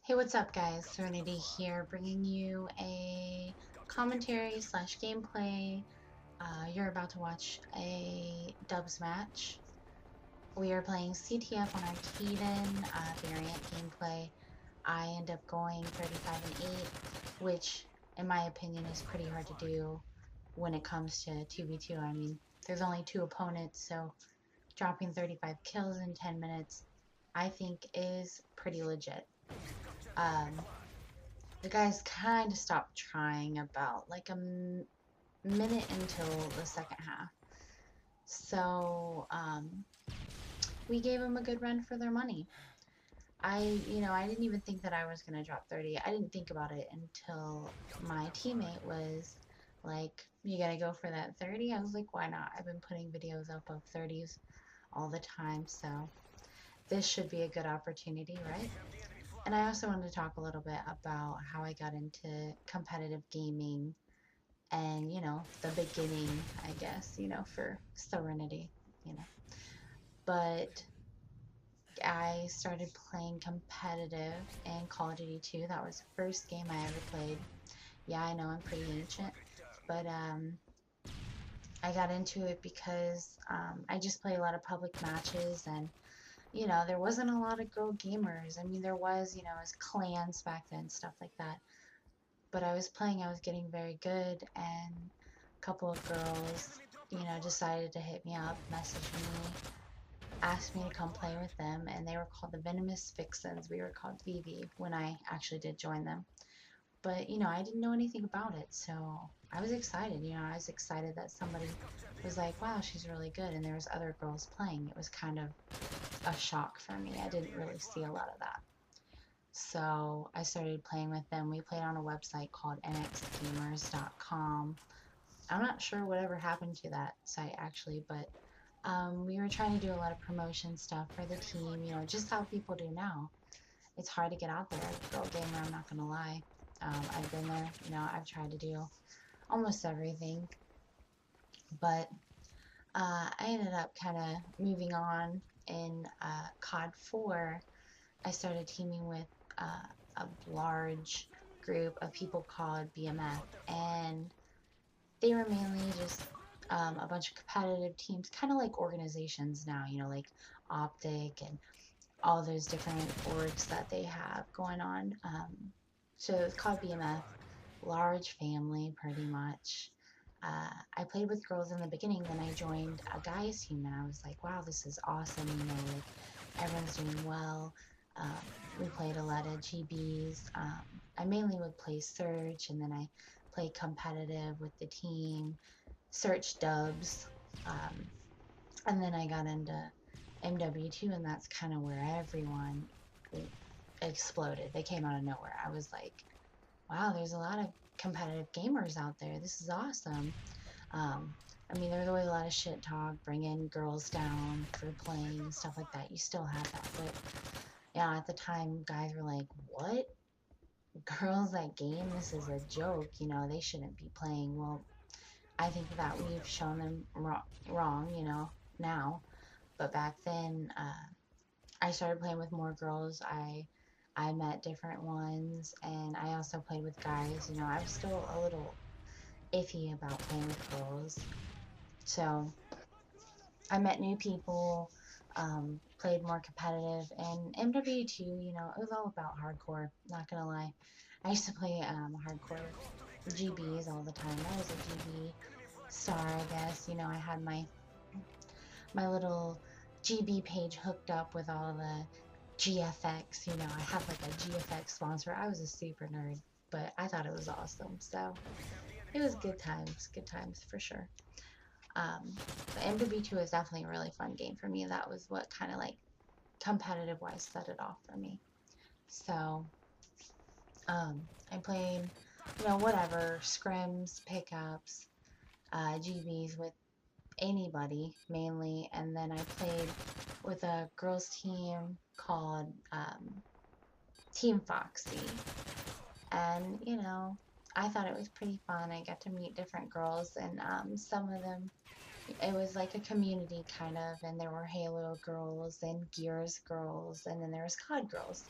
Hey, what's up, guys? Serenity here, bringing you a commentary slash gameplay. You're about to watch a dubs match. We are playing CTF on Arcaden, variant gameplay. I end up going 35 and 8, which, in my opinion, is pretty hard to do when it comes to 2v2. I mean, there's only two opponents, so dropping 35 kills in 10 minutes, I think, is pretty legit. Um, the guys kind of stopped trying about like a minute until the second half. So we gave them a good run for their money. I didn't even think that I was going to drop 30. I didn't think about it until my teammate was like, you got to go for that 30. I was like, why not? I've been putting videos up of 30s all the time. So this should be a good opportunity, right? And I also wanted to talk a little bit about how I got into competitive gaming and, the beginning, I guess, for Serenity, you know. But I started playing competitive in Call of Duty 2. That was the first game I ever played. Yeah, I know I'm pretty ancient, but I got into it because I just play a lot of public matches and there wasn't a lot of girl gamers. I mean, there was, it was clans back then, stuff like that. But I was playing, I was getting very good, and a couple of girls, decided to hit me up, message me, asked me to come play with them, and they were called the Venomous Vixens. We were called VV when I actually did join them. But, I didn't know anything about it, so I was excited. I was excited that somebody was like, wow, she's really good, and there was other girls playing. It was kind of a shock for me. I didn't really see a lot of that. So I started playing with them. We played on a website called nxgamers.com. I'm not sure whatever happened to that site actually, but we were trying to do a lot of promotion stuff for the team, just how people do now. It's hard to get out there. Girl gamer, I'm not going to lie. I've been there, I've tried to do almost everything, but I ended up kind of moving on in COD 4. I started teaming with a large group of people called BMF, and they were mainly just a bunch of competitive teams, kind of like organizations now, like Optic and all those different orgs that they have going on. So it's called BMF, large family, pretty much. I played with girls in the beginning, then I joined a guys team, and I was like, wow, this is awesome. Like everyone's doing well. Um, we played a lot of GBs. I mainly would play Search, and then I played competitive with the team, Search dubs, um, and then I got into MW2, and that's kind of where everyone exploded. They came out of nowhere. I was like, wow, there's a lot of competitive gamers out there. This is awesome. I mean, there's always a lot of shit talk, bringing girls down for playing and stuff like that. You still have that, but yeah, at the time, guys were like, "What? Girls that game? This is a joke. They shouldn't be playing." Well, I think that we've shown them wrong, now. But back then, I started playing with more girls. I met different ones, and I also played with guys. I was still a little iffy about playing with girls. So I met new people, played more competitive, and MW2, it was all about hardcore, not gonna lie. I used to play hardcore GBs all the time. I was a GB star, I guess. I had my little GB page hooked up with all the GFX. I have like a GFX sponsor. I was a super nerd, but I thought it was awesome. So it was good times for sure. But MW2 is definitely a really fun game for me. That was what kind of like competitive wise set it off for me. So I played, whatever, scrims, pickups, GBs with anybody mainly, and then I played with a girls team called Team Foxy, and I thought it was pretty fun. I got to meet different girls, and some of them, it was like a community kind of, and there were Halo girls and Gears girls, and then there was COD girls.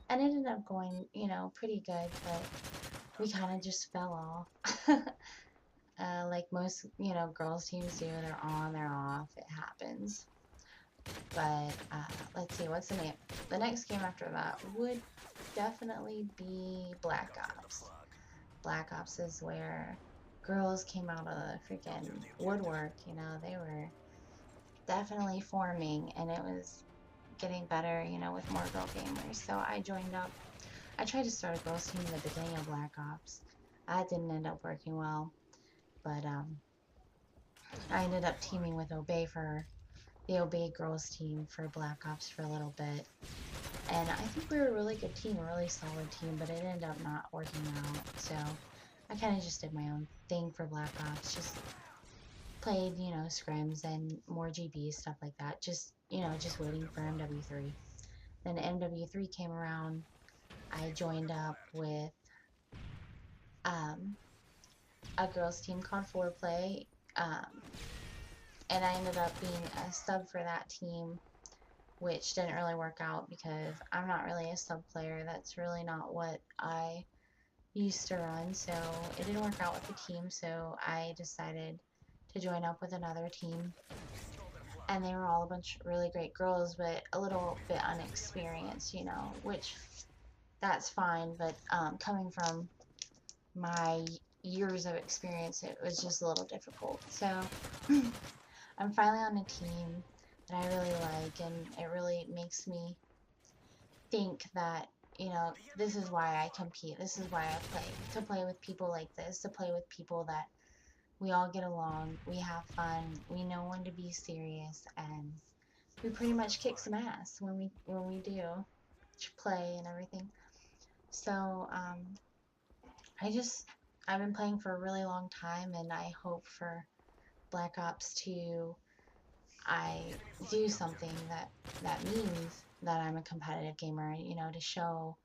and it ended up going, you know, pretty good, but we kind of just fell off. Like most, you know, girls teams do, they're on, they're off, it happens. But let's see, what's the name? The next game after that would definitely be Black Ops. Black Ops is where girls came out of the freaking woodwork, you know, they were definitely forming, and it was getting better, you know, with more girl gamers. So I joined up. I tried to start a girls team in the beginning of Black Ops. That didn't end up working well, but I ended up teaming with Obey for the Obey girls team for Black Ops for a little bit. And I think we were a really good team, a really solid team, but it ended up not working out. So I kind of just did my own thing for Black Ops, just played, you know, scrims and more GBs, stuff like that. Just, you know, just waiting for MW3. Then MW3 came around. I joined up with um, a girls team called Foreplay, um, and I ended up being a sub for that team, which didn't really work out because I'm not really a sub player. That's really not what I used to run, so it didn't work out with the team, so I decided to join up with another team. And they were all a bunch of really great girls, but a little bit unexperienced, you know, which that's fine, but coming from my years of experience, it was just a little difficult. So I'm finally on a team that I really like, and it really makes me think that, you know, this is why I compete. This is why I play. To play with people like this, to play with people that we all get along, we have fun, we know when to be serious, and we pretty much kick some ass when we do play and everything. So I just I've been playing for a really long time, and I hope for Black Ops 2 I do something that means that I'm a competitive gamer, you know, to show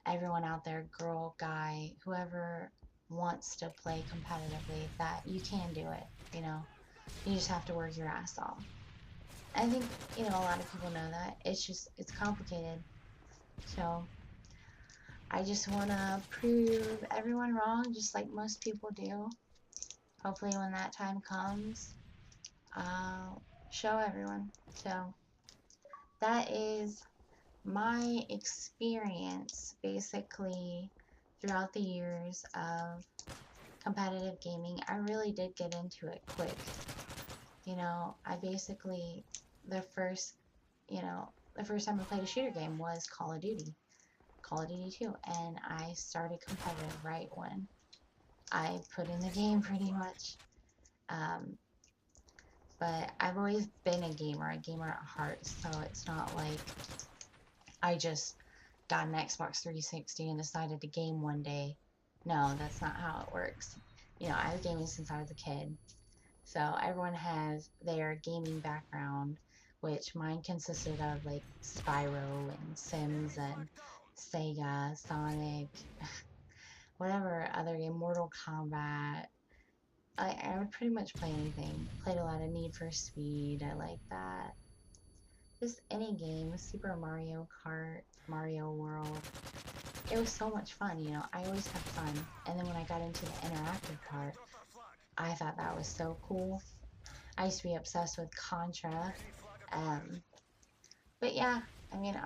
everyone out there, girl, guy, whoever wants to play competitively, that you can do it, you know. You just have to work your ass off. I think, you know, a lot of people know that. It's just it's complicated. So I just want to prove everyone wrong, just like most people do. Hopefully, when that time comes, I'll show everyone. So that is my experience basically throughout the years of competitive gaming. I really did get into it quick. You know, I basically, the first, you know, the first time I played a shooter game was Call of Duty. Call of Duty 2, and I started competitive right when I put in the game pretty much. Um, but I've always been a gamer at heart, so it's not like I just got an Xbox 360 and decided to game one day. No, that's not how it works. You know, I was gaming since I was a kid. So everyone has their gaming background, which mine consisted of like Spyro and Sims and Sega, Sonic, whatever other game, Mortal Kombat. I would pretty much play anything. Played a lot of Need for Speed. I like that. Just any game, Super Mario Kart, Mario World. It was so much fun, you know. I always had fun. And then when I got into the interactive part, I thought that was so cool. I used to be obsessed with Contra. Um, but yeah, I mean,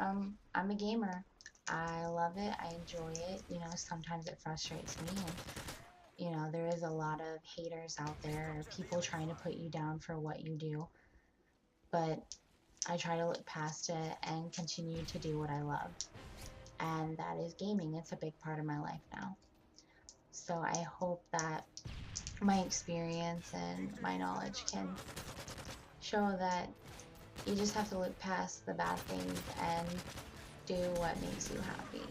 I'm a gamer. I love it. I enjoy it. You know, sometimes it frustrates me, and you know, there is a lot of haters out there, or people trying to put you down for what you do. But I try to look past it and continue to do what I love, and that is gaming. It's a big part of my life now. So I hope that my experience and my knowledge can show that you just have to look past the bad things and do what makes you happy.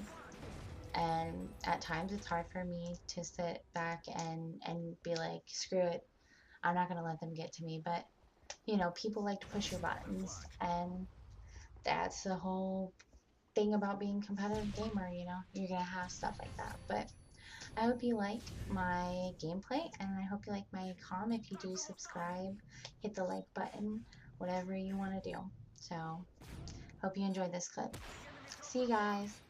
And at times it's hard for me to sit back and be like, screw it, I'm not gonna let them get to me. But you know, people like to push your buttons, and that's the whole thing about being a competitive gamer, you know, you're gonna have stuff like that. But I hope you like my gameplay, and I hope you like my comm. If you do, subscribe, hit the like button, whatever you want to do. So hope you enjoyed this clip. See you guys.